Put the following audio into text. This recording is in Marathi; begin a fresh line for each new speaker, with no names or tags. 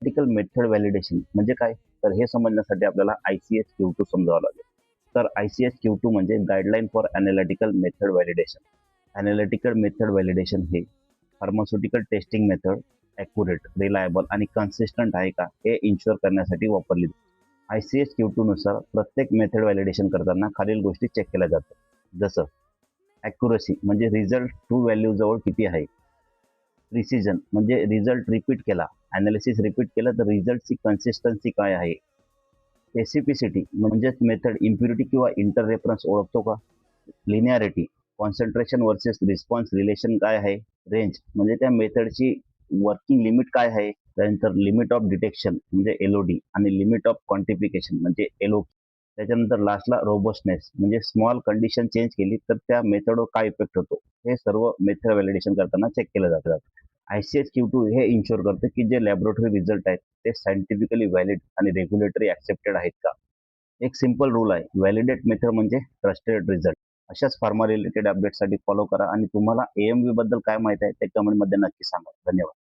एनालिटिकल मेथड व्हॅलिडेशन म्हणजे काय? तर हे समजण्यासाठी आपल्याला ICH Q2 समजावं लागेल. तर ICH Q2 म्हणजे guideline for analytical method validation. Analytical method validation हे pharmaceutical testing method accurate, reliable आणि कन्सिस्टंट आहे का हे इन्शुअर करण्यासाठी वापरली जाते. ICH Q2 नुसार प्रत्येक मेथड व्हॅलिडेशन करताना खालील गोष्टी चेक केल्या जातात. जसं ॲक्युरसी म्हणजे रिझल्ट ट्रू व्हॅल्यू जवळ किती आहे. प्रिसिजन म्हणजे रिझल्ट रिपीट केला, ॲनालिसिस रिपीट केलं तर रिझल्टची कन्सिस्टन्सी काय आहे. स्पेसिफिसिटी म्हणजेच मेथड इम्प्युरिटी किंवा इंटर रेफरन्स ओळखतो का. Linearity concentration versus response relation काय आहे. रेंज म्हणजे त्या मेथडची वर्किंग लिमिट काय आहे. त्यानंतर लिमिट ऑफ डिटेक्शन म्हणजे LOD आणि लिमिट ऑफ क्वांटिफिकेशन म्हणजे LO. त्याच्यानंतर लास्टला रोबस्टनेस म्हणजे स्मॉल कंडिशन चेंज केली तर त्या मेथडवर काय इफेक्ट होतो. हे सर्व मेथड व्हॅलिडेशन करताना चेक केलं जातं. ICH Q2 हे इन्शुअर करते की जे लॅबोरेटरी रिझल्ट आहेत ते सायंटिफिकली व्हॅलिड आणि रेग्युलेटरी ॲक्सेप्टेड आहेत का. एक सिंपल रूल आहे, व्हॅलिडेट मेथड म्हणजे ट्रस्टेड रिझल्ट. अशाच फार्मा रिलेटेड अपडेटसाठी फॉलो करा आणि तुम्हाला AMV बद्दल काय माहिती आहे ते कमेंटमध्ये नक्की सांगा. धन्यवाद.